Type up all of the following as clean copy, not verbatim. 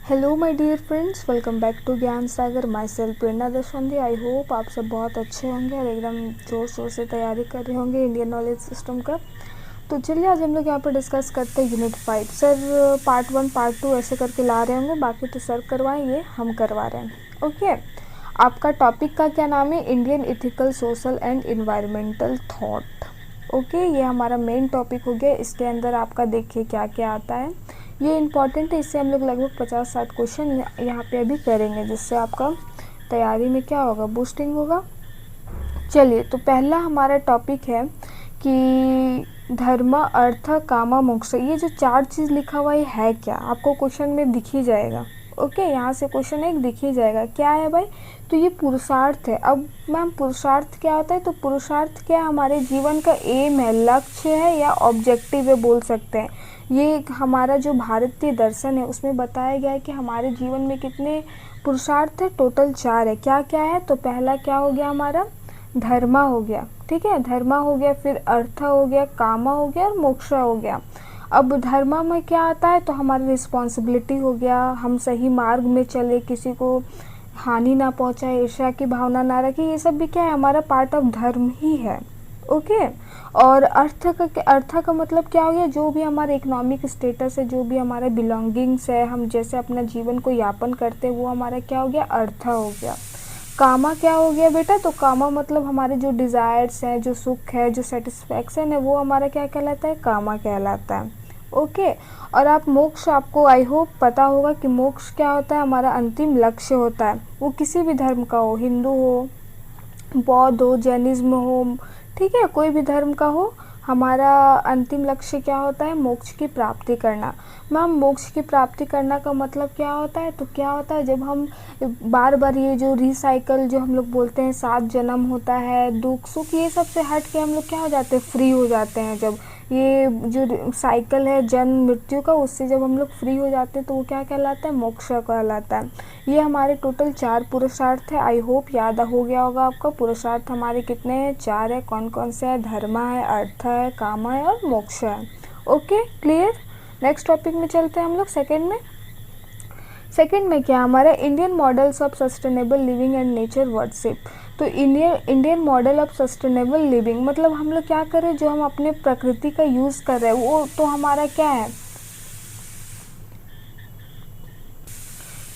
Hello my dear friends, welcome back to Gyan Sagar. My self Prerna दशवंती। I hope आप सब बहुत अच्छे होंगे और एकदम जोर शोर से तैयारी कर रहे होंगे इंडियन नॉलेज सिस्टम का। तो चलिए आज हम लोग यहाँ पर डिस्कस करते हैं यूनिट 5। सर पार्ट 1 पार्ट 2 ऐसे करके ला रहे होंगे, बाकी तो सर करवाएंगे, हम करवा रहे हैं। ओके, आपका टॉपिक का क्या नाम है? Indian ethical social and environmental thought. Okay, ये हमारा मेन टॉपिक हो गया। इसके अंदर आपका देखिए क्या क्या आता है, ये इम्पॉर्टेंट है। इससे हम लोग लगभग 50-60 क्वेश्चन यहाँ पे अभी करेंगे, जिससे आपका तैयारी में क्या होगा, बूस्टिंग होगा। चलिए, तो पहला हमारा टॉपिक है कि धर्म अर्थ कामा मोक्ष। ये जो 4 चीज़ लिखा हुआ है क्या, आपको क्वेश्चन में दिख ही जाएगा। ओके, यहाँ से क्वेश्चन एक दिख ही जाएगा। क्या है भाई? तो ये पुरुषार्थ है। अब मैम पुरुषार्थ क्या होता है? तो पुरुषार्थ क्या हमारे जीवन का एम है, लक्ष्य है या ऑब्जेक्टिव है बोल सकते हैं। ये हमारा जो भारतीय दर्शन है उसमें बताया गया है कि हमारे जीवन में कितने पुरुषार्थ है, टोटल 4 है। क्या क्या है? तो पहला क्या हो गया हमारा? धर्मा हो गया, ठीक है, धर्मा हो गया, फिर अर्थ हो गया, कामा हो गया और मोक्षा हो गया। अब धर्मा में क्या आता है? तो हमारी रिस्पॉन्सिबिलिटी हो गया, हम सही मार्ग में चले, किसी को हानि ना पहुंचाए, ईर्ष्या की भावना ना रखे, ये सब भी क्या है, हमारा पार्ट ऑफ धर्म ही है। ओके, और अर्थ का मतलब क्या हो गया? जो भी हमारा इकोनॉमिक स्टेटस है, जो भी हमारा बिलोंगिंग्स है, हम जैसे अपना जीवन को यापन करते हैं, वो हमारा क्या हो गया? अर्थ हो गया। कामा क्या हो गया बेटा? तो कामा मतलब हमारे जो डिज़ायर्स हैं, जो सुख है, जो सेटिस्फैक्शन है, वो हमारा क्या कहलाता है? कामा कहलाता है। ओके, और आप मोक्ष, आपको आई होप पता होगा कि मोक्ष क्या होता है, हमारा अंतिम लक्ष्य होता है। वो किसी भी धर्म का हो, हिंदू हो, बौद्ध हो, जैनिज्म हो, ठीक है, कोई भी धर्म का हो, हमारा अंतिम लक्ष्य क्या होता है? मोक्ष की प्राप्ति करना। मैम मोक्ष की प्राप्ति करना का मतलब क्या होता है? तो क्या होता है, जब हम बार बार ये जो रिसाइकल जो हम लोग बोलते हैं, 7 जन्म होता है, दुख सुख ये सब से हट के हम लोग क्या हो जाते हैं? फ्री हो जाते हैं। जब ये जो साइकिल है जन्म मृत्यु का, उससे जब हम लोग फ्री हो जाते हैं तो वो क्या कहलाता है? मोक्ष कहलाता है। ये हमारे टोटल 4 पुरुषार्थ है। आई होप याद हो गया होगा आपका। पुरुषार्थ हमारे कितने हैं? 4 है। कौन कौन से है? धर्मा है, अर्थ है, कामा है और मोक्ष है। Okay, clear. नेक्स्ट टॉपिक में चलते हैं हम लोग सेकेंड में। सेकेंड में क्या हमारा? Indian models of sustainable living and nature worship. तो Indian model of sustainable living मतलब हम लोग क्या कर रहे हैं, जो हम अपने प्रकृति का यूज़ कर रहे हैं वो तो हमारा क्या है?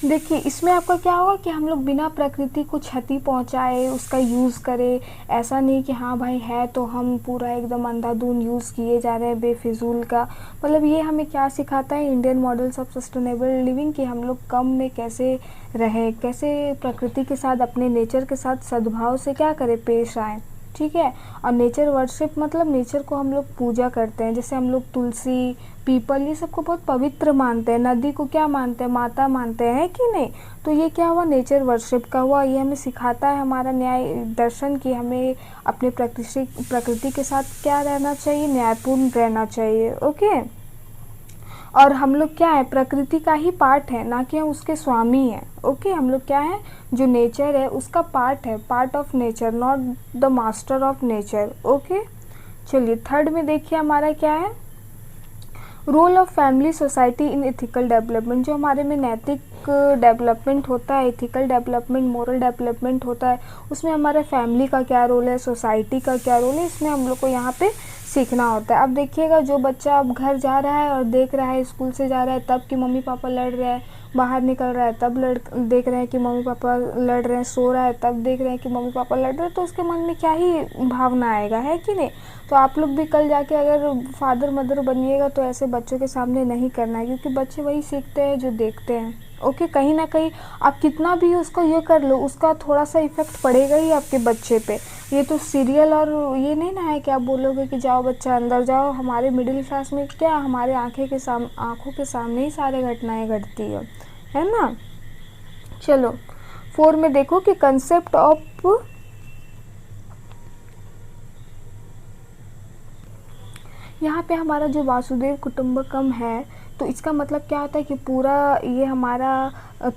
देखिए, इसमें आपका क्या होगा कि हम लोग बिना प्रकृति को क्षति पहुंचाए उसका यूज़ करें। ऐसा नहीं कि हाँ भाई है तो हम पूरा एकदम अंधाधुंध यूज़ किए जा रहे हैं बेफिजूल का। मतलब ये हमें क्या सिखाता है Indian models of sustainable living, कि हम लोग कम में कैसे रहें, कैसे प्रकृति के साथ, अपने नेचर के साथ सद्भाव से क्या करें, पेश आएँ। ठीक है, और नेचर वर्शिप मतलब नेचर को हम लोग पूजा करते हैं। जैसे हम लोग तुलसी, पीपल ये सबको बहुत पवित्र मानते हैं, नदी को क्या मानते हैं? माता मानते हैं कि नहीं? तो ये क्या हुआ? नेचर वर्शिप का हुआ। ये हमें सिखाता है हमारा न्याय दर्शन कि हमें अपने प्रकृति के साथ क्या रहना चाहिए? न्यायपूर्ण रहना चाहिए। ओके, और हम लोग क्या है? प्रकृति का ही पार्ट है, ना कि हम उसके स्वामी हैं। ओके, हम लोग क्या है? जो नेचर है उसका पार्ट है, part of nature, not the master of nature. Okay, चलिए थर्ड में देखिए हमारा क्या है? Role of family society in ethical development. जो हमारे में नैतिक डेवलपमेंट होता है, एथिकल डेवलपमेंट, मोरल डेवलपमेंट होता है, उसमें हमारे फैमिली का क्या रोल है, सोसाइटी का क्या रोल है, इसमें हम लोग को यहाँ पे सीखना होता है। अब देखिएगा, जो बच्चा अब घर जा रहा है और देख रहा है स्कूल से जा रहा है तब कि मम्मी पापा लड़ रहे हैं, बाहर निकल रहा है तब देख रहे हैं कि मम्मी पापा लड़ रहे हैं, सो रहा है तब देख रहे हैं कि मम्मी पापा लड़ रहे हैं, तो उसके मन में क्या ही भावना आएगा, है कि नहीं? तो आप लोग भी कल जाके अगर फादर मदर बनिएगा तो ऐसे बच्चों के सामने नहीं करना है, क्योंकि बच्चे वही सीखते हैं जो देखते हैं। ओके, कहीं ना कहीं आप कितना भी उसको ये कर लो, उसका थोड़ा सा इफेक्ट पड़ेगा ही आपके बच्चे पे। ये तो सीरियल और ये नहीं ना है कि आप बोलोगे कि जाओ बच्चा अंदर जाओ। हमारे मिडिल क्लास में क्या, हमारे आँखों के सामने ही सारे घटनाएं घटती है ना। चलो 4 में देखो कि कंसेप्ट ऑफ, यहाँ पे हमारा जो वासुदेव कुटुंबकम है, तो इसका मतलब क्या होता है कि पूरा ये हमारा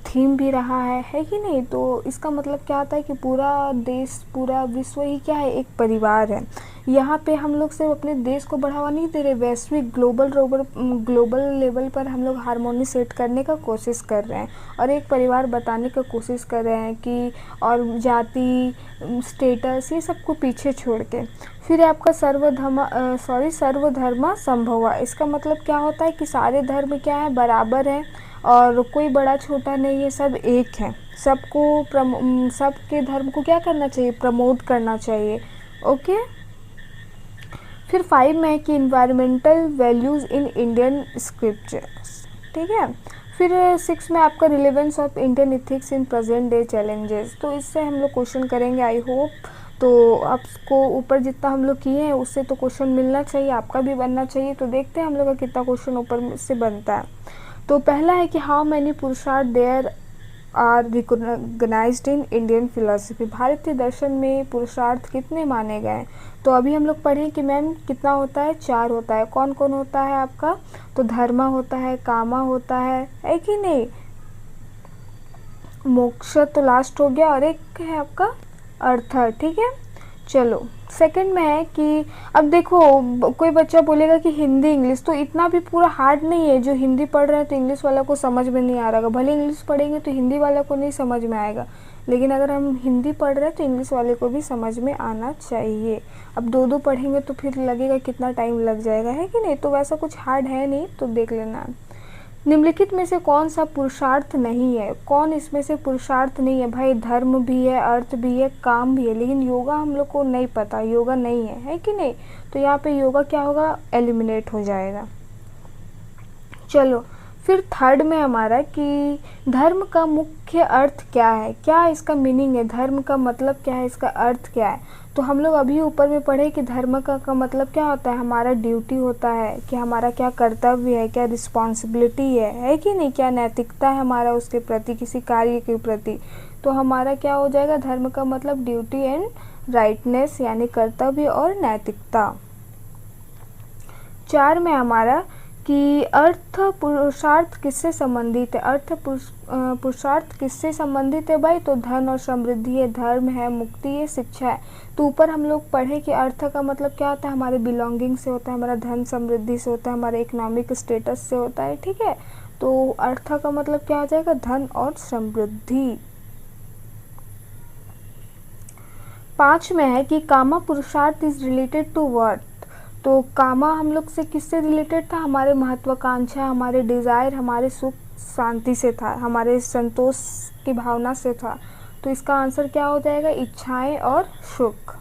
थीम भी रहा है कि नहीं? तो इसका मतलब क्या होता है कि पूरा देश, पूरा विश्व ही क्या है? एक परिवार है। यहाँ पे हम लोग सिर्फ अपने देश को बढ़ावा नहीं दे रहे, वैश्विक ग्लोबल लेवल पर हम लोग हारमोनी सेट करने का कोशिश कर रहे हैं और एक परिवार बताने का कोशिश कर रहे हैं कि, और जाति स्टेटस ये सब को पीछे छोड़ के। फिर है आपका सर्वधर्मा संभवा। इसका मतलब क्या होता है कि सारे धर्म क्या है, बराबर हैं और कोई बड़ा छोटा नहीं है, सब एक है। सबके धर्म को क्या करना चाहिए, प्रमोट करना चाहिए। ओके। फिर 5 में है कि environmental values in Indian scriptures, ठीक है। फिर 6 में आपका relevance of Indian ethics in present day challenges. तो इससे हम लोग क्वेश्चन करेंगे आई होप। तो आपको ऊपर जितना हम लोग किए हैं उससे तो क्वेश्चन मिलना चाहिए, आपका भी बनना चाहिए। तो देखते हैं हम लोग का कितना क्वेश्चन ऊपर से बनता है। तो पहला है कि how many purushartha there are recognised in Indian philosophy. भारतीय दर्शन में पुरुषार्थ कितने माने गए। तो अभी हम लोग पढ़ें कि मैम कितना होता है, 4 होता है। कौन कौन होता है आपका, तो धर्म होता है, कामा होता है कि नहीं, मोक्ष तो लास्ट हो गया, और एक है आपका अर्थ, ठीक है। चलो सेकंड में है कि अब देखो कोई बच्चा बोलेगा कि हिंदी इंग्लिश, तो इतना भी पूरा हार्ड नहीं है। जो हिंदी पढ़ रहे हैं तो इंग्लिश वाला को समझ में नहीं आ रहा, भले इंग्लिश पढ़ेंगे तो हिंदी वाला को नहीं समझ में आएगा, लेकिन अगर हम हिंदी पढ़ रहे हैं तो इंग्लिश वाले को भी समझ में आना चाहिए। अब दो पढ़ेंगे तो फिर लगेगा कितना टाइम लग जाएगा, है कि नहीं। तो वैसा कुछ हार्ड है नहीं, तो देख लेना। निम्नलिखित में से कौन सा पुरुषार्थ नहीं है, कौन इसमें से पुरुषार्थ नहीं है। भाई धर्म भी है, अर्थ भी है, काम भी है, लेकिन योगा हम लोग को नहीं पता, योगा नहीं है कि नहीं। तो यहाँ पे योगा क्या होगा, एलिमिनेट हो जाएगा। चलो फिर थर्ड में हमारा कि धर्म का मुख्य अर्थ क्या है, क्या इसका मीनिंग है, धर्म का मतलब क्या है, इसका अर्थ क्या है। तो हम लोग अभी ऊपर में पढ़े कि धर्म का मतलब क्या होता है, हमारा ड्यूटी होता है, कि हमारा क्या कर्तव्य है, क्या रिस्पॉन्सिबिलिटी है कि नहीं, क्या नैतिकता है हमारा उसके प्रति, किसी कार्य के प्रति। तो हमारा क्या हो जाएगा, धर्म का मतलब ड्यूटी एंड राइटनेस, यानी कर्तव्य और नैतिकता। 4 में हमारा कि अर्थ पुरुषार्थ किससे संबंधित है, अर्थ पुरुषार्थ किससे संबंधित है भाई, तो धन और समृद्धि है, धर्म है, मुक्ति है, शिक्षा है। तो ऊपर हम लोग पढ़े कि अर्थ का मतलब क्या होता है, हमारे बिलोंगिंग से होता है, हमारा धन समृद्धि से होता है, हमारे इकोनॉमिक स्टेटस से होता है, ठीक है। तो अर्थ का मतलब क्या हो जाएगा, धन और समृद्धि। 5 में है कि कामा पुरुषार्थ इज रिलेटेड टू व्हाट। तो कामा हम लोग से किससे रिलेटेड था, हमारे महत्वाकांक्षा, हमारे डिज़ायर, हमारे सुख शांति से था, हमारे संतोष की भावना से था। तो इसका आंसर क्या हो जाएगा, इच्छाएं और सुख।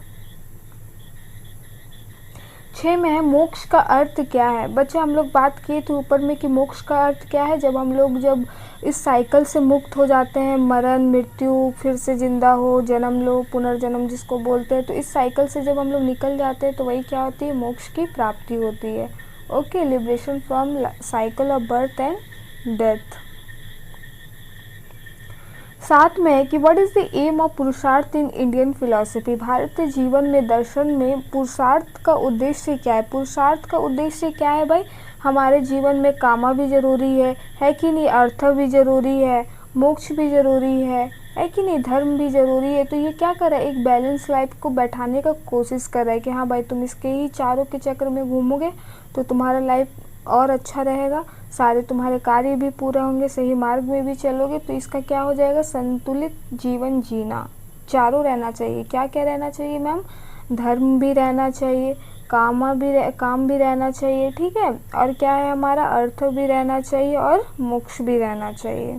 6 में है मोक्ष का अर्थ क्या है। बच्चे हम लोग बात किए थे ऊपर में कि मोक्ष का अर्थ क्या है, जब इस साइकिल से मुक्त हो जाते हैं, मरण मृत्यु, फिर से जिंदा हो, जन्म लो, पुनर्जन्म जिसको बोलते हैं, तो इस साइकिल से जब हम लोग निकल जाते हैं तो वही क्या होती है, मोक्ष की प्राप्ति होती है। Okay, liberation from cycle of birth and death. 7 में है कि what is the aim of purushartha in Indian philosophy. Bharatiya Jeevan में दर्शन में पुरुषार्थ का उद्देश्य क्या है। पुरुषार्थ का उद्देश्य क्या है भाई, हमारे जीवन में कामा भी जरूरी है कि नहीं, अर्थ भी जरूरी है, मोक्ष भी जरूरी है कि नहीं, धर्म भी जरूरी है। तो ये क्या कर रहा है, एक बैलेंस लाइफ को बैठाने का कोशिश कर रहा है कि हाँ भाई तुम इसके ही चारों के चक्र में घूमोगे तो तुम्हारा लाइफ और अच्छा रहेगा, सारे तुम्हारे कार्य भी पूरे होंगे, सही मार्ग में भी चलोगे। तो इसका क्या हो जाएगा, संतुलित जीवन जीना, चारों रहना चाहिए। क्या क्या रहना चाहिए मैम, धर्म भी रहना चाहिए, काम भी रहना चाहिए, ठीक है, और क्या है हमारा अर्थ भी रहना चाहिए और मोक्ष भी रहना चाहिए।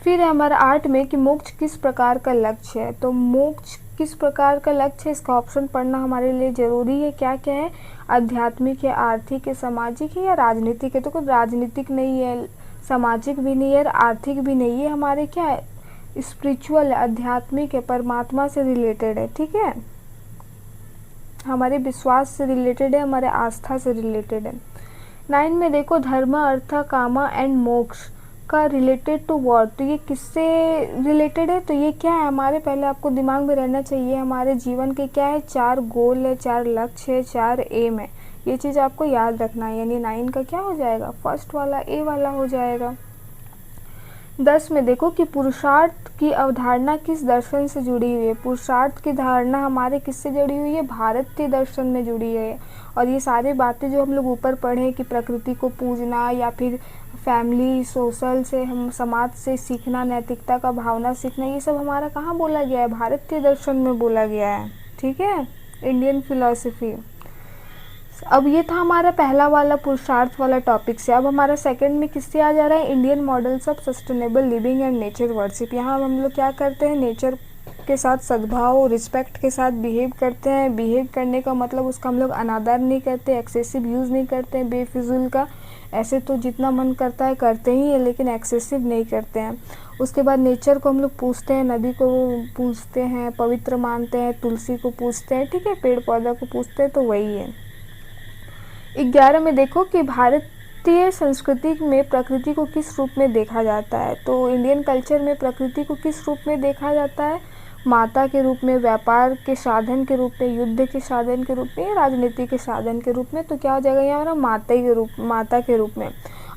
फिर है हमारा 8 में कि मोक्ष किस प्रकार का लक्ष्य है। तो मोक्ष किस प्रकार का लक्ष्य है, इसका ऑप्शन पढ़ना हमारे लिए ज़रूरी है। क्या क्या है, आध्यात्मिक है, आर्थिक है, सामाजिक है या राजनीतिक है। तो कोई राजनीतिक नहीं है, सामाजिक भी नहीं है, आर्थिक भी नहीं है, हमारे क्या है, स्पिरिचुअल है, आध्यात्मिक है, परमात्मा से रिलेटेड है, ठीक है, हमारे विश्वास से रिलेटेड है, हमारे आस्था से रिलेटेड है। 9 में देखो धर्म, अर्थ, कामा एंड मोक्ष का रिलेटेड टू व्हाट। तो ये किससे रिलेटेड है, तो ये क्या है हमारे, पहले आपको दिमाग में रहना चाहिए, हमारे जीवन के क्या है, 4 गोल है, 4 लक्ष्य है, 4 एम है। ये चीज़ आपको याद रखना है, यानी 9 का क्या हो जाएगा, फर्स्ट वाला ए वाला हो जाएगा। 10 में देखो कि पुरुषार्थ की अवधारणा किस दर्शन से जुड़ी हुई है। पुरुषार्थ की धारणा हमारे किससे जुड़ी हुई है, भारतीय दर्शन में जुड़ी है। और ये सारी बातें जो हम लोग ऊपर पढ़े कि प्रकृति को पूजना या फिर फैमिली सोशल से, हम समाज से सीखना, नैतिकता का भावना सीखना, ये सब हमारा कहाँ बोला गया है, भारतीय दर्शन में बोला गया है। ठीक है, इंडियन फिलॉसफी। अब ये था हमारा पहला वाला पुरुषार्थ वाला टॉपिक से। अब हमारा सेकंड में किससे आ जा रहा है, Indian models of sustainable living and nature worship. यहाँ हम लोग क्या करते हैं, नेचर के साथ सद्भाव, रिस्पेक्ट के साथ बिहेव करते हैं। बिहेव करने का मतलब उसका हम लोग अनादर नहीं करते, एक्सेसिव यूज़ नहीं करते हैं बेफिजूल का। ऐसे तो जितना मन करता है करते ही है, लेकिन एक्सेसिव नहीं करते हैं। उसके बाद नेचर को हम लोग पूजते हैं, नदी को पूजते हैं, पवित्र मानते हैं, तुलसी को पूजते हैं। ठीक है, पेड़ पौधा को पूजते हैं, तो वही है। 11 में देखो कि भारतीय संस्कृति में प्रकृति को किस रूप में देखा जाता है। तो इंडियन कल्चर में प्रकृति को किस रूप में देखा जाता है, माता के रूप में, व्यापार के साधन के रूप में, युद्ध के साधन के रूप में, राजनीति के साधन के रूप में। तो क्या हो जाएगा यहाँ माता के रूप में।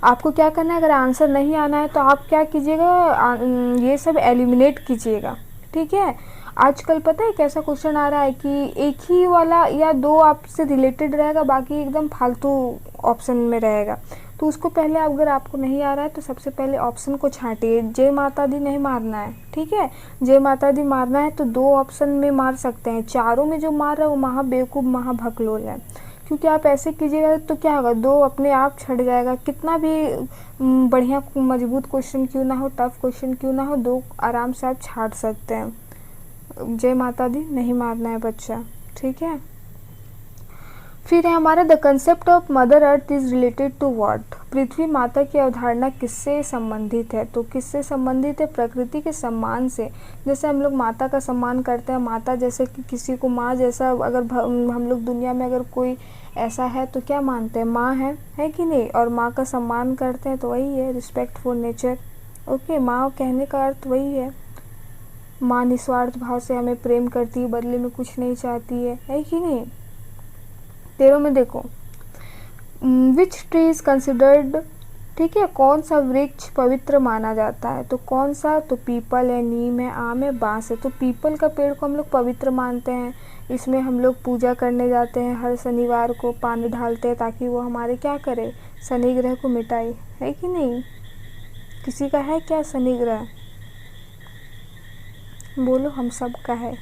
आपको क्या करना है, अगर आंसर नहीं आना है तो आप क्या कीजिएगा, ये सब एलिमिनेट कीजिएगा। ठीक है, आजकल पता है कैसा क्वेश्चन आ रहा है कि एक ही वाला या दो आपसे रिलेटेड रहेगा, बाकी एकदम फालतू ऑप्शन में रहेगा। तो उसको पहले, अगर आपको नहीं आ रहा है तो सबसे पहले ऑप्शन को छांटिए। जय माता दी नहीं मारना है। ठीक है, जय माता दी मारना है तो 2 ऑप्शन में मार सकते हैं। चारों में जो मार रहा है वो महा बेवकूफ़, महा भकलोल है। क्योंकि आप ऐसे कीजिएगा तो क्या होगा, 2 अपने आप छट जाएगा। कितना भी बढ़िया मजबूत क्वेश्चन क्यों ना हो, टफ क्वेश्चन क्यों ना हो, 2 आराम से आप छाट सकते हैं। जय माता दी नहीं मारना है बच्चा। ठीक है, फिर है हमारा the concept of mother earth is related to what. पृथ्वी माता की अवधारणा किससे संबंधित है। तो किससे संबंधित है, प्रकृति के सम्मान से। जैसे हम लोग माता का सम्मान करते हैं, माता जैसे कि किसी को माँ जैसा, अगर हम लोग दुनिया में अगर कोई ऐसा है तो क्या मानते हैं, माँ है कि नहीं। और माँ का सम्मान करते हैं तो वही है रिस्पेक्ट फॉर नेचर। ओके, माँ कहने का अर्थ वही है। माँ निस्वार्थ भाव से हमें प्रेम करती है, बदले में कुछ नहीं चाहती है कि नहीं। 13 में देखो, विच ट्री इज कंसिडर्ड। ठीक है, कौन सा वृक्ष पवित्र माना जाता है। तो कौन सा, तो पीपल है, नीम है, आम है, बांस है। तो पीपल का पेड़ को हम लोग पवित्र मानते हैं। इसमें हम लोग पूजा करने जाते हैं, हर शनिवार को पानी डालते हैं ताकि वो हमारे क्या करे, शनि ग्रह को मिटाए, है कि नहीं। किसी का है क्या शनि ग्रह, बोलो, हम सब का है।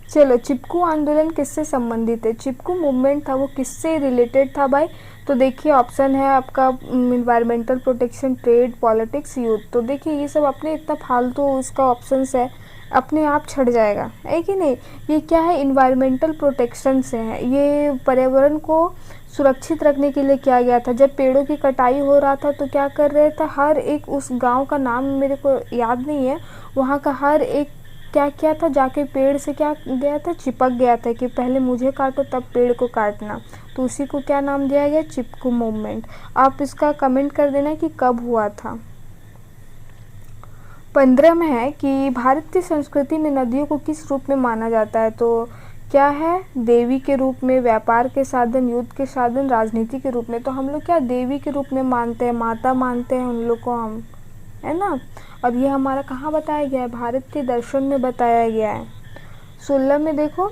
चलो, चिपकू आंदोलन किससे संबंधित है। चिपकू मूवमेंट था वो किससे रिलेटेड था भाई। तो देखिए ऑप्शन है आपका environmental protection, trade, politics, youth. तो देखिए ये सब अपने इतना फालतू इसका ऑप्शंस है, अपने आप छट जाएगा, है कि नहीं। ये क्या है, इन्वायरमेंटल प्रोटेक्शन से है। ये पर्यावरण को सुरक्षित रखने के लिए किया गया था। जब पेड़ों की कटाई हो रहा था तो क्या कर रहे थे, हर एक, उस गांव का नाम मेरे को याद नहीं है, वहाँ का हर एक क्या किया था, जाके पेड़ से क्या गया था, चिपक गया था कि पहले मुझे काटो तब पेड़ को काटना। तो उसी को क्या नाम दिया गया, चिपकू मूवमेंट। आप इसका कमेंट कर देना कि कब हुआ था। 15 में है कि भारतीय संस्कृति में नदियों को किस रूप में माना जाता है। तो क्या है, देवी के रूप में, व्यापार के साधन, युद्ध के साधन, राजनीति के रूप में। तो हम लोग क्या देवी के रूप में मानते हैं, माता मानते हैं उन लोग को हम, है ना। और ये हमारा कहाँ बताया गया है, भारतीय दर्शन में बताया गया है। 16 में देखो,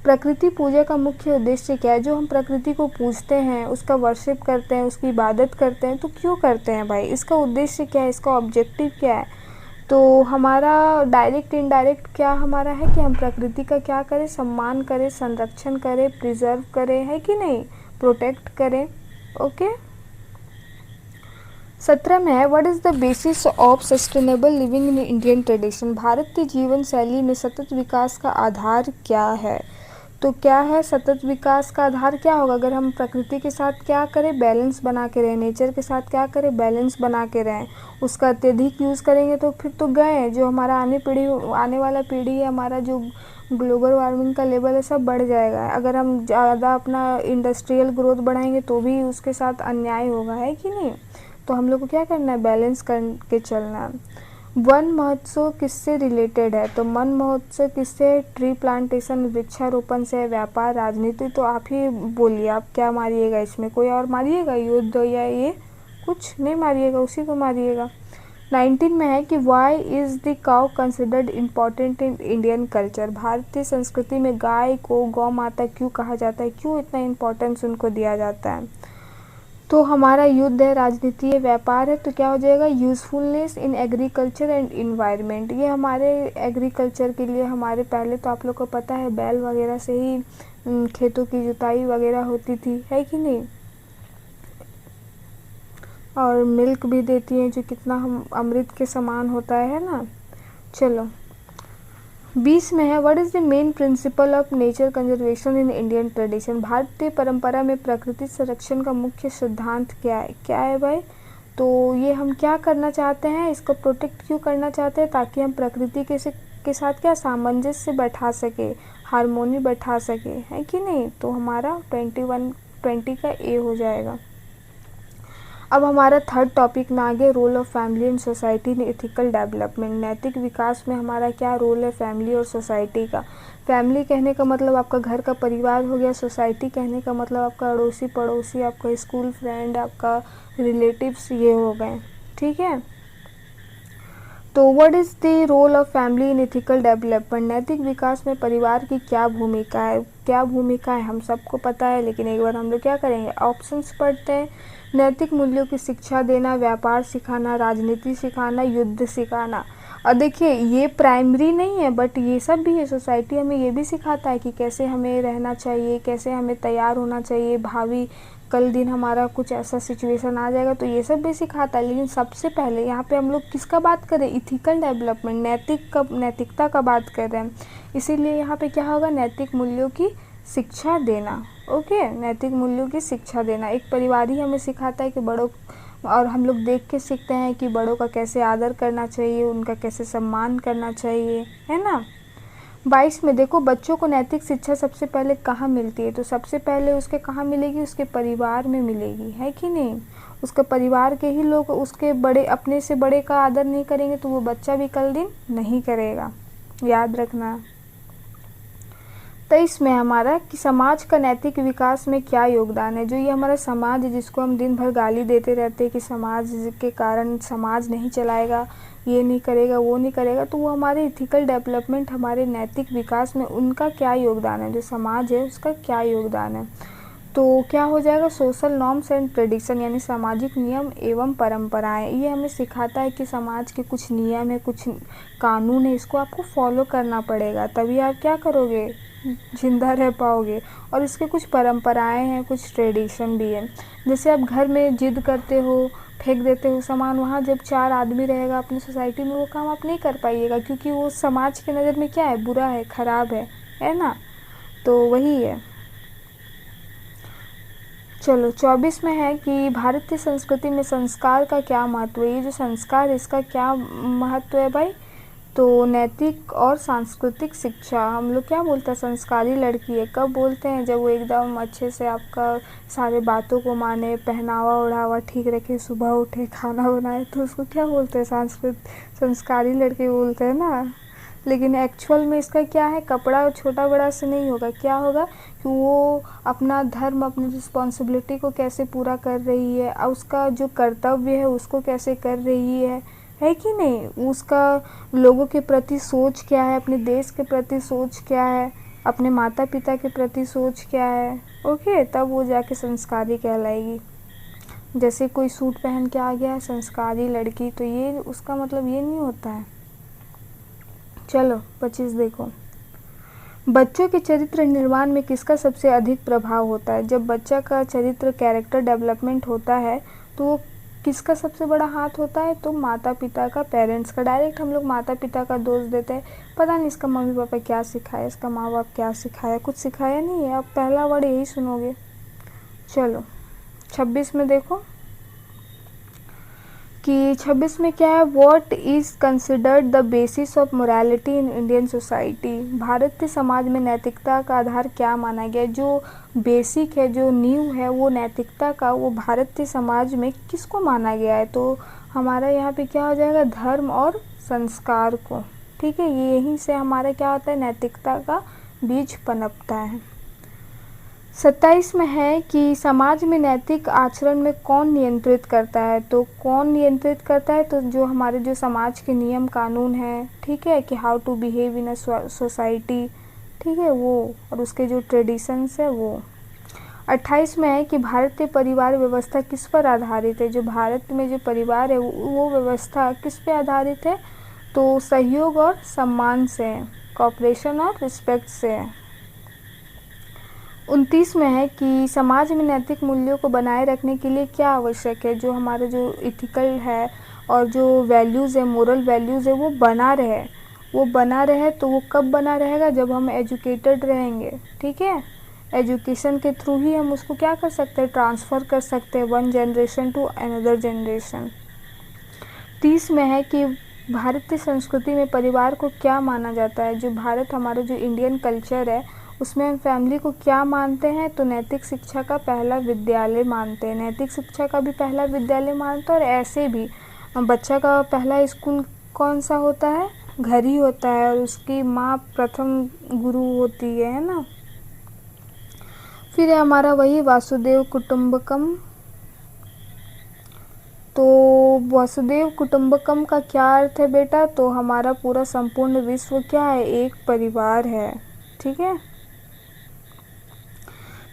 प्रकृति पूजा का मुख्य उद्देश्य क्या है। जो हम प्रकृति को पूजते हैं, उसका वर्शिप करते हैं, उसकी इबादत करते हैं, तो क्यों करते हैं भाई, इसका उद्देश्य क्या है, इसका ऑब्जेक्टिव क्या है। तो हमारा डायरेक्ट इनडायरेक्ट क्या हमारा है कि हम प्रकृति का क्या करें, सम्मान करें, संरक्षण करें, प्रिजर्व करें, है कि नहीं, प्रोटेक्ट करें। ओके, 17 में है, what is the basis of sustainable living in Indian tradition. Bharatiya Jeevan शैली में सतत विकास का आधार क्या है। तो क्या है, सतत विकास का आधार क्या होगा, अगर हम प्रकृति के साथ क्या करें, बैलेंस बना के रहें, नेचर के साथ क्या करें, बैलेंस बना के रहें। उसका अत्यधिक यूज़ करेंगे तो फिर तो गए, जो हमारा आने वाला पीढ़ी है, हमारा जो ग्लोबल वार्मिंग का लेवल है सब बढ़ जाएगा। अगर हम ज़्यादा अपना इंडस्ट्रियल ग्रोथ बढ़ाएंगे तो भी उसके साथ अन्याय होगा, है कि नहीं। तो हम लोग को क्या करना है, बैलेंस करके चलना है। वन महोत्सव किससे रिलेटेड है। तो वन महोत्सव किससे, ट्री प्लांटेशन, वृक्षारोपण से, व्यापार, राजनीति। तो आप ही बोलिए, आप क्या मारिएगा इसमें, कोई और मारिएगा, युद्ध या ये कुछ नहीं मारिएगा, उसी को मारिएगा। 19 में है कि why is the cow considered important in Indian culture, भारतीय संस्कृति में गाय को गौ माता क्यों कहा जाता है, क्यों इतना इम्पोर्टेंस उनको दिया जाता है। तो हमारा युद्ध है, राजनीति है, व्यापार है, तो क्या हो जाएगा usefulness in agriculture and environment. ये हमारे एग्रीकल्चर के लिए हमारे पहले तो आप लोग को पता है बैल वगैरह से ही खेतों की जुताई वगैरह होती थी, है कि नहीं, और मिल्क भी देती हैं जो कितना हम अमृत के समान होता है ना। चलो 20 में है what is the main principle of nature conservation in Indian tradition, भारतीय परंपरा में प्रकृति संरक्षण का मुख्य सिद्धांत क्या है। क्या है भाई, तो ये हम क्या करना चाहते हैं, इसको प्रोटेक्ट क्यों करना चाहते हैं, ताकि हम प्रकृति के साथ क्या सामंजस्य बैठा सके, हारमोनी बैठा सके, है कि नहीं। तो हमारा 20 का ए हो जाएगा। अब हमारा थर्ड टॉपिक में आगे role of family and society in ethical development, नैतिक विकास में हमारा क्या रोल है फैमिली और सोसाइटी का। फैमिली कहने का मतलब आपका घर का परिवार हो गया, सोसाइटी कहने का मतलब आपका अड़ोसी पड़ोसी, आपका स्कूल फ्रेंड, आपका रिलेटिव्स, ये हो गए, ठीक है। तो what is the role of family in ethical development, नैतिक विकास में परिवार की क्या भूमिका है। क्या भूमिका है हम सबको पता है, लेकिन एक बार हम लोग क्या करेंगे, ऑप्शंस पढ़ते हैं। नैतिक मूल्यों की शिक्षा देना, व्यापार सिखाना, राजनीति सिखाना, युद्ध सिखाना। और देखिए ये प्राइमरी नहीं है बट ये सब भी है, सोसाइटी हमें ये भी सिखाता है कि कैसे हमें रहना चाहिए, कैसे हमें तैयार होना चाहिए, भावी कल दिन हमारा कुछ ऐसा सिचुएशन आ जाएगा तो ये सब भी सिखाता है। लेकिन सबसे पहले यहाँ पे हम लोग किसका बात करें, इथिकल डेवलपमेंट, नैतिकता का बात कर रहे हैं, इसीलिए यहाँ पे क्या होगा, नैतिक मूल्यों की शिक्षा देना। ओके, नैतिक मूल्यों की शिक्षा देना। एक परिवार ही हमें सिखाता है कि बड़ों, और हम लोग देख के सीखते हैं कि बड़ों का कैसे आदर करना चाहिए, उनका कैसे सम्मान करना चाहिए, है ना। 22 में देखो बच्चों को नैतिक शिक्षा सबसे पहले कहाँ मिलती है, तो सबसे पहले उसके कहाँ मिलेगी, उसके परिवार में मिलेगी, है कि नहीं। उसके परिवार के ही लोग उसके बड़े, अपने से बड़े का आदर नहीं करेंगे तो वो बच्चा भी कल दिन नहीं करेगा, याद रखना। 23 में हमारा कि समाज का नैतिक विकास में क्या योगदान है। जो ये हमारा समाज है जिसको हम दिन भर गाली देते रहते हैं कि समाज के कारण समाज नहीं चलाएगा, ये नहीं करेगा, वो नहीं करेगा, तो वो हमारे इथिकल डेवलपमेंट, हमारे नैतिक विकास में उनका क्या योगदान है, जो समाज है उसका क्या योगदान है। तो क्या हो जाएगा, सोशल नॉर्म्स एंड ट्रेडिशन, यानी सामाजिक नियम एवं परंपराएं। ये हमें सिखाता है कि समाज के कुछ नियम है, कुछ कानून है, इसको आपको फॉलो करना पड़ेगा, तभी आप क्या करोगे, जिंदा रह पाओगे। और इसके कुछ परंपराएं हैं, कुछ ट्रेडिशन भी है। जैसे आप घर में जिद करते हो, फेंक देते हो सामान, वहाँ जब 4 आदमी रहेगा अपनी सोसाइटी में, वो काम आप नहीं कर पाइएगा, क्योंकि वो समाज की नज़र में क्या है, बुरा है, ख़राब है ना। तो वही है। चलो 24 में है कि भारतीय संस्कृति में संस्कार का क्या महत्व है। ये जो संस्कार है इसका क्या महत्व है भाई, तो नैतिक और सांस्कृतिक शिक्षा। हम लोग क्या बोलते हैं, संस्कारी लड़की है, कब बोलते हैं, जब वो एकदम अच्छे से आपका सारे बातों को माने, पहनावा ओढ़ावा ठीक रखे, सुबह उठे, खाना बनाए, तो उसको क्या बोलते हैं, संस्कारी लड़के बोलते हैं ना। लेकिन एक्चुअल में इसका क्या है, कपड़ा छोटा बड़ा से नहीं होगा, क्या होगा कि वो अपना धर्म, अपनी रिस्पॉन्सिबिलिटी को कैसे पूरा कर रही है, और उसका जो कर्तव्य है उसको कैसे कर रही है कि नहीं। उसका लोगों के प्रति सोच क्या है, अपने देश के प्रति सोच क्या है, अपने माता पिता के प्रति सोच क्या है। ओके, तब वो जाके संस्कारी कहलाएगी। जैसे कोई सूट पहन के आ गया संस्कारी लड़की, तो ये उसका मतलब ये नहीं होता है। चलो 25 देखो, बच्चों के चरित्र निर्माण में किसका सबसे अधिक प्रभाव होता है। जब बच्चा का चरित्र, कैरेक्टर डेवलपमेंट होता है तो वो किसका सबसे बड़ा हाथ होता है, तो माता पिता का, पेरेंट्स का। डायरेक्ट हम लोग माता पिता का दोष देते हैं, पता नहीं इसका मम्मी पापा क्या सिखाया, इसका माँ बाप क्या सिखाया, कुछ सिखाया नहीं है, आप पहला वर्ड यही सुनोगे। चलो 26 में देखो कि 26 में क्या है, what is considered the basis of morality in Indian society. Bharatiya Samaj में नैतिकता का आधार क्या माना गया। जो बेसिक है, जो नींव है वो नैतिकता का, वो भारतीय समाज में किसको माना गया है, तो हमारा यहाँ पे क्या हो जाएगा, धर्म और संस्कार को। ठीक है, ये यहीं से हमारा क्या होता है, नैतिकता का बीज पनपता है। 27 में है कि समाज में नैतिक आचरण में कौन नियंत्रित करता है। तो कौन नियंत्रित करता है, तो जो हमारे जो समाज के नियम कानून हैं, ठीक है, कि how to behave in a society, ठीक है, वो, और उसके जो ट्रेडिशंस है वो। 28 में है कि भारतीय परिवार व्यवस्था किस पर आधारित है। जो भारत में जो परिवार है वो व्यवस्था किस पे आधारित है, तो सहयोग और सम्मान से है, कॉपरेशन और रिस्पेक्ट से है। 29 में है कि समाज में नैतिक मूल्यों को बनाए रखने के लिए क्या आवश्यक है। जो हमारे जो इथिकल है और जो वैल्यूज़ है, मोरल वैल्यूज़ है, वो बना रहे। वो बना रहे तो वो कब बना रहेगा, जब हम एजुकेटेड रहेंगे, ठीक है। एजुकेशन के थ्रू ही हम उसको क्या कर सकते हैं, ट्रांसफ़र कर सकते हैं one generation to another generation. 30 में है कि भारतीय संस्कृति में परिवार को क्या माना जाता है। जो भारत हमारा जो इंडियन कल्चर है उसमें हम फैमिली को क्या मानते हैं, तो नैतिक शिक्षा का पहला विद्यालय मानते हैं। नैतिक शिक्षा का भी पहला विद्यालय मानते हैं। और ऐसे भी बच्चा का पहला स्कूल कौन सा होता है, घर ही होता है, और उसकी माँ प्रथम गुरु होती है ना। फिर है हमारा वही वासुदेव कुटुंबकम। तो वसुदेव कुटुंबकम का क्या अर्थ है बेटा, तो हमारा पूरा संपूर्ण विश्व क्या है, एक परिवार है, ठीक है।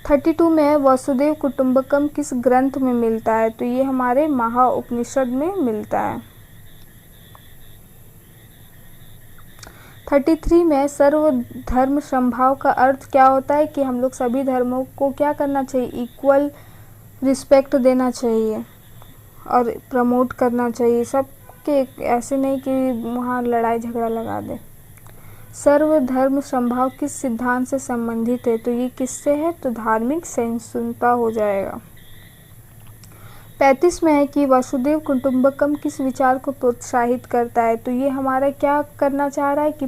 32 में वसुदेव कुटुंबकम किस ग्रंथ में मिलता है, तो ये हमारे महाउपनिषद में मिलता है। 33 में सर्वधर्म समभाव का अर्थ क्या होता है, कि हम लोग सभी धर्मों को क्या करना चाहिए, इक्वल रिस्पेक्ट देना चाहिए और प्रमोट करना चाहिए सबके, ऐसे नहीं कि वहाँ लड़ाई झगड़ा लगा दे। सर्वधर्म समभाव किस सिद्धांत से संबंधित है, तो ये किससे है, तो धार्मिक सहिष्णुता हो जाएगा। 35 में है कि वसुदेव कुटुंबकम किस विचार को प्रोत्साहित करता है, तो ये हमारा क्या करना चाह रहा है कि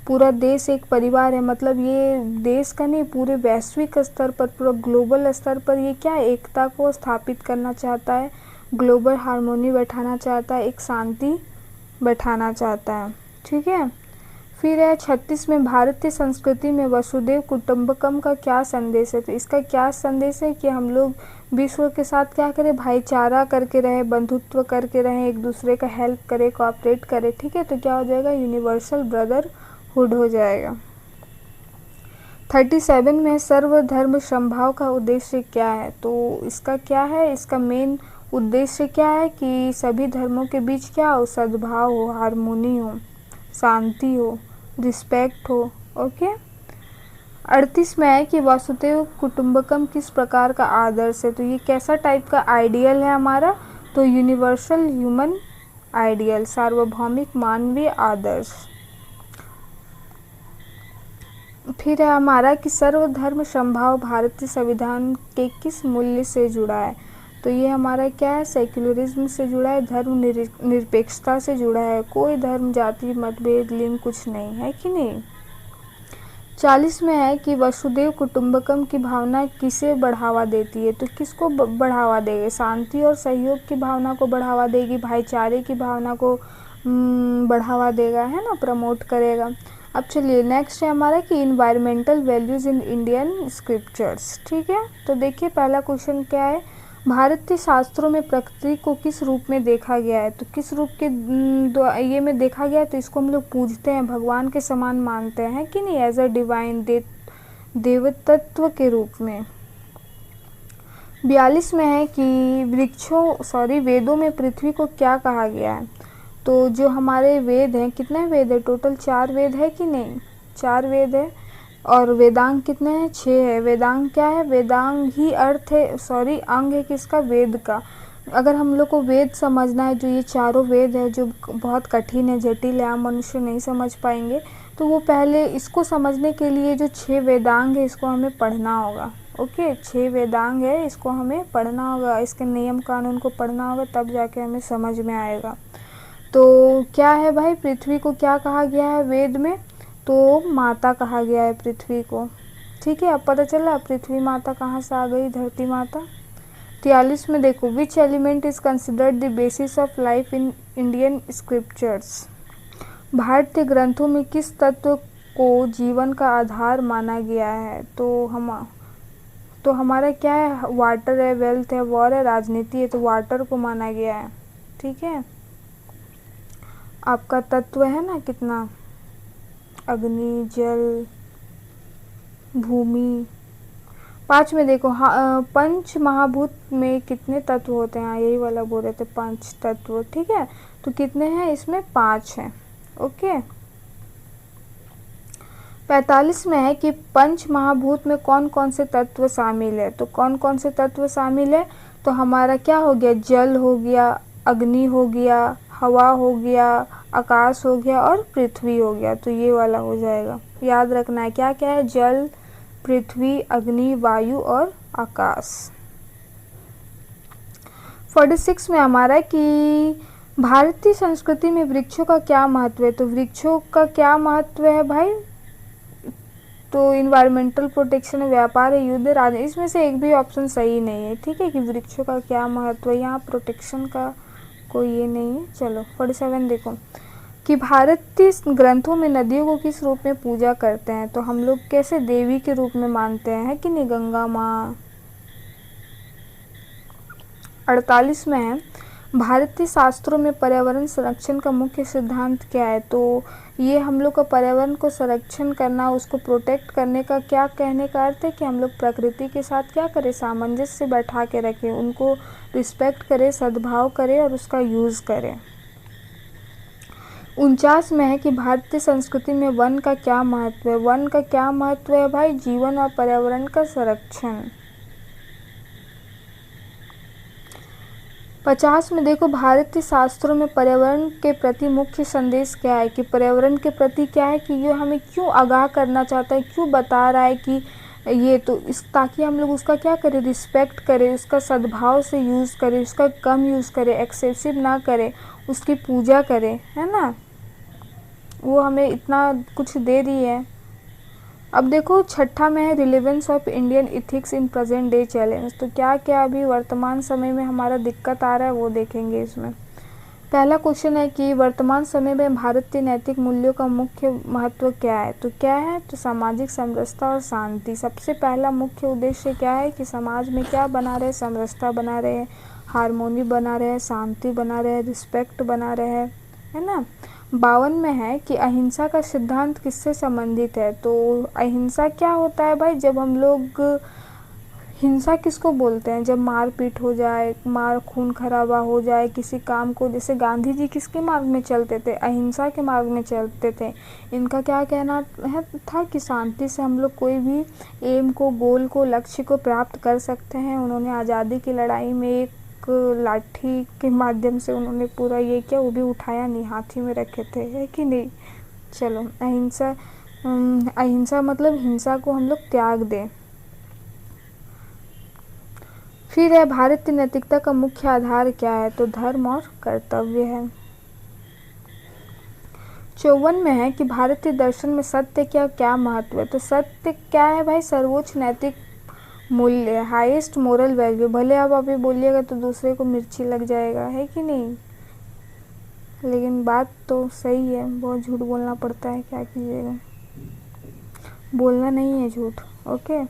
पूरा देश एक परिवार है। मतलब ये देश का नहीं, पूरे वैश्विक स्तर पर, पूरा ग्लोबल स्तर पर ये क्या एकता को स्थापित करना चाहता है, ग्लोबल हार्मोनी बैठाना चाहता है, एक शांति बैठाना चाहता है, ठीक है। फिर है 36 में भारतीय संस्कृति में वसुदेव कुटुंबकम का क्या संदेश है, तो इसका क्या संदेश है कि हम लोग विश्व के साथ क्या करें, भाईचारा करके रहे, बंधुत्व करके रहें, एक दूसरे का हेल्प करें, कोऑपरेट करें, ठीक है। तो क्या हो जाएगा, यूनिवर्सल ब्रदरहुड हो जाएगा। 37 में सर्वधर्म समभाव का उद्देश्य क्या है, तो इसका क्या है, इसका मेन उद्देश्य क्या है कि सभी धर्मों के बीच क्या हो, सद्भाव हो, हार्मोनी हो, शांति हो, रिस्पेक्ट हो, ओके। 38 में है कि वसुदेव कुटुंबकम किस प्रकार का आदर्श है, तो ये कैसा टाइप का आइडियल है हमारा, तो यूनिवर्सल ह्यूमन आइडियल, सार्वभौमिक मानवीय आदर्श। फिर है हमारा कि सर्वधर्म समभाव भारतीय संविधान के किस मूल्य से जुड़ा है, तो ये हमारा क्या है, सेक्युलरिज्म से जुड़ा है, धर्म निरपेक्षता से जुड़ा है, कोई धर्म जाति मतभेद लिंग कुछ नहीं है, कि नहीं। 40 में है कि वसुदेव कुटुंबकम की भावना किसे बढ़ावा देती है, तो किसको बढ़ावा देगी, शांति और सहयोग की भावना को बढ़ावा देगी, भाईचारे की भावना को बढ़ावा देगा, है ना, प्रमोट करेगा। अब चलिए नेक्स्ट है हमारा कि environmental values in Indian scriptures, ठीक है। तो देखिए पहला क्वेश्चन क्या है, भारतीय शास्त्रों में प्रकृति को किस रूप में देखा गया है, तो किस रूप के ये में देखा गया है, तो इसको हम लोग पूजते हैं, भगवान के समान मानते हैं, कि नहीं, एज अ डिवाइन देवतत्व के रूप में। 42 में है कि वेदों में पृथ्वी को क्या कहा गया है, तो जो हमारे वेद हैं, कितने वेद है टोटल, 4 वेद है कि नहीं, 4 वेद है। और वेदांग कितने हैं, 6 है। वेदांग क्या है, वेदांग ही अर्थ है, अंग है किसका, वेद का। अगर हम लोग को वेद समझना है, जो ये चारों वेद है जो बहुत कठिन है, जटिल है, आम मनुष्य नहीं समझ पाएंगे, तो वो पहले इसको समझने के लिए जो 6 वेदांग है इसको हमें पढ़ना होगा, ओके। 6 वेदांग है, इसको हमें पढ़ना होगा, इसके नियम कानून को पढ़ना होगा, तब जाके हमें समझ में आएगा। तो क्या है भाई, पृथ्वी को क्या कहा गया है वेद में, तो माता कहा गया है पृथ्वी को, ठीक है। अब पता चला पृथ्वी माता कहाँ से आ गई, धरती माता। 43 में देखो, which element is considered the basis of life in Indian scriptures, भारतीय ग्रंथों में किस तत्व को जीवन का आधार माना गया है, तो हम तो हमारा क्या है, वाटर है, वेल्थ है, वॉर है, राजनीति है, तो वाटर को माना गया है। ठीक है, आपका तत्व है ना कितना, अग्नि, जल, भूमि। 5 में देखो, पंच महाभूत में कितने तत्व होते हैं, यही वाला बोल रहे थे, 5 तत्व। ठीक है, तो कितने हैं इसमें, 5 हैं। ओके। 45 में है कि पंच महाभूत में कौन कौन से तत्व शामिल है। तो कौन कौन से तत्व शामिल है, तो हमारा क्या हो गया, जल हो गया, अग्नि हो गया, हवा हो गया, आकाश हो गया और पृथ्वी हो गया। तो ये वाला हो जाएगा, याद रखना है क्या क्या है, जल, पृथ्वी, अग्नि, वायु और आकाश। 46 में हमारा कि भारतीय संस्कृति में वृक्षों का क्या महत्व है। तो वृक्षों का क्या महत्व है भाई, तो इन्वायरमेंटल प्रोटेक्शन, व्यापार है, युद्ध, राजनीति, इसमें से एक भी ऑप्शन सही नहीं है। ठीक है, कि वृक्षों का क्या महत्व है, यहाँ प्रोटेक्शन का कोई ये नहीं है। चलो 47 देखो, कि भारतीय ग्रंथों में नदियों को किस रूप में पूजा करते हैं। तो हम लोग कैसे, देवी के रूप में मानते हैं, कि नहीं, गंगा माँ। 48 में है, भारतीय शास्त्रों में पर्यावरण संरक्षण का मुख्य सिद्धांत क्या है। तो ये हम लोग का पर्यावरण को संरक्षण करना, उसको प्रोटेक्ट करने का क्या कहने का अर्थ है, कि हम लोग प्रकृति के साथ क्या करें, सामंजस्य बैठा के रखें, उनको रिस्पेक्ट करें, सद्भाव करें और उसका यूज़ करें। 49 में है कि भारतीय संस्कृति में वन का क्या महत्व है। वन का क्या महत्व है भाई, जीवन और पर्यावरण का संरक्षण। 50 में देखो, भारतीय शास्त्रों में पर्यावरण के प्रति मुख्य संदेश क्या है, कि पर्यावरण के प्रति क्या है, कि ये हमें क्यों आगाह करना चाहता है, क्यों बता रहा है कि ये, तो इस ताकि हम लोग उसका क्या करें, रिस्पेक्ट करें, उसका सद्भाव से यूज़ करें, उसका कम यूज़ करें, एक्सेसिव ना करें, उसकी पूजा करें, है ना। वो हमें इतना कुछ दे रही है। अब देखो 6 में है, relevance of Indian ethics in present day challenge. तो क्या क्या अभी वर्तमान समय में हमारा दिक्कत आ रहा है वो देखेंगे इसमें। पहला क्वेश्चन है कि वर्तमान समय में भारतीय नैतिक मूल्यों का मुख्य महत्व क्या है। तो क्या है, तो सामाजिक समरसता और शांति। सबसे पहला मुख्य उद्देश्य क्या है, कि समाज में क्या बना रहे, समरसता बना रहे, हारमोनी बना रहे, शांति बना रहे, रिस्पेक्ट बना रहे, है ना। 52 में है कि अहिंसा का सिद्धांत किससे संबंधित है। तो अहिंसा क्या होता है भाई, जब हम लोग, हिंसा किसको बोलते हैं, जब मारपीट हो जाए, खून खराबा हो जाए किसी काम को। जैसे गांधी जी किसके मार्ग में चलते थे, अहिंसा के मार्ग में चलते थे। इनका क्या कहना है था, कि शांति से हम लोग कोई भी एम को, गोल को, लक्ष्य को प्राप्त कर सकते हैं। उन्होंने आज़ादी की लड़ाई में एक लाठी के माध्यम से उन्होंने पूरा ये किया, वो भी उठाया नहीं, हाथी में रखे थे, है कि नहीं। चलो, अहिंसा मतलब हिंसा को हम लोग त्याग दें। फिर है, भारतीय नैतिकता का मुख्य आधार क्या है। तो धर्म और कर्तव्य है। 54 में है कि भारतीय दर्शन में सत्य क्या क्या महत्व है। तो सत्य क्या है भाई, सर्वोच्च नैतिक मूल्य, हाईएस्ट मोरल वैल्यू। भले आप अभी बोलिएगा तो दूसरे को मिर्ची लग जाएगा, है कि नहीं, लेकिन बात तो सही है। बहुत झूठ बोलना पड़ता है, क्या कीजिएगा, बोलना नहीं है झूठ। ओके।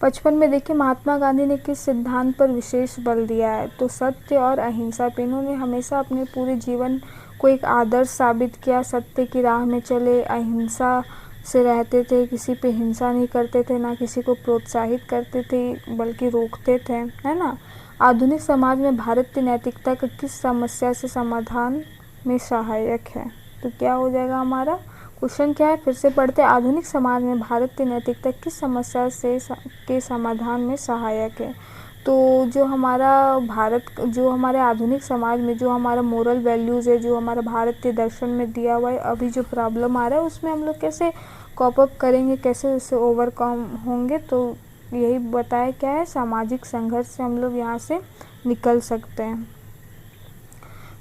55 में देखिए, महात्मा गांधी ने किस सिद्धांत पर विशेष बल दिया है। तो सत्य और अहिंसा पे। इन्होंने हमेशा अपने पूरे जीवन को एक आदर्श साबित किया, सत्य की राह में चले, अहिंसा से रहते थे, किसी पे हिंसा नहीं करते थे, ना किसी को प्रोत्साहित करते थे बल्कि रोकते थे, है ना। आधुनिक समाज में भारतीय नैतिकता का किस समस्या से समाधान में सहायक है। तो क्या हो जाएगा हमारा क्वेश्चन, क्या है, फिर से पढ़ते। आधुनिक समाज में भारतीय नैतिकता किस समस्या से के समाधान में सहायक है। तो जो हमारा जो हमारे आधुनिक समाज में जो हमारा मोरल वैल्यूज़ है, जो हमारा भारतीय दर्शन में दिया हुआ है, अभी जो प्रॉब्लम आ रहा है उसमें हम लोग कैसे कॉप अप करेंगे, कैसे उससे ओवरकम होंगे। तो यही बताया क्या है, सामाजिक संघर्ष से हम लोग यहाँ से निकल सकते हैं।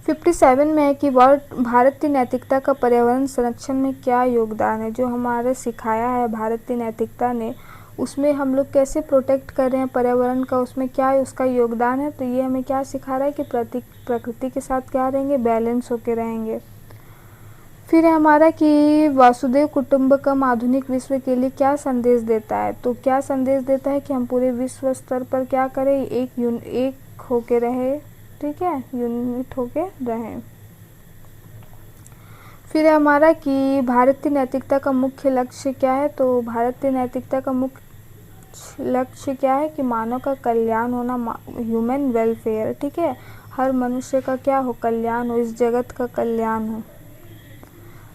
57 में है कि भारतीय नैतिकता का पर्यावरण संरक्षण में क्या योगदान है। जो हमारे सिखाया है भारतीय नैतिकता ने, उसमें हम लोग कैसे प्रोटेक्ट कर रहे हैं पर्यावरण का, उसमें क्या उसका योगदान है। तो ये हमें क्या सिखा रहा है कि प्रकृति के साथ क्या रहेंगे, बैलेंस होके रहेंगे। फिर है हमारा कि वासुदेव कुटुंबकम आधुनिक विश्व के लिए क्या संदेश देता है। तो क्या संदेश देता है कि हम पूरे विश्व स्तर पर क्या करें, एक होके रहे, ठीक है, यूनिट होके रहें। फिर है हमारा कि भारतीय नैतिकता का मुख्य लक्ष्य क्या है। तो भारतीय नैतिकता का मुख्य लक्ष्य क्या है कि मानव का कल्याण होना, ह्यूमन वेलफेयर, ठीक है, हर मनुष्य का क्या हो, कल्याण हो, इस जगत का कल्याण हो।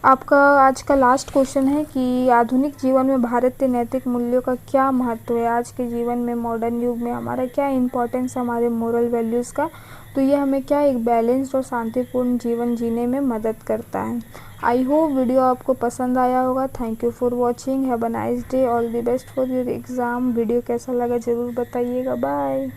आपका आज का लास्ट क्वेश्चन है कि आधुनिक जीवन में भारतीय नैतिक मूल्यों का क्या महत्व है। आज के जीवन में, मॉडर्न युग में हमारा क्या इम्पोर्टेंस है हमारे मोरल वैल्यूज़ का। तो ये हमें क्या एक बैलेंस्ड और शांतिपूर्ण जीवन जीने में मदद करता है। आई होप वीडियो आपको पसंद आया होगा। Thank you for watching. Have a nice day. All the best for your exam. Video कैसा लगा ज़रूर बताइएगा। बाय।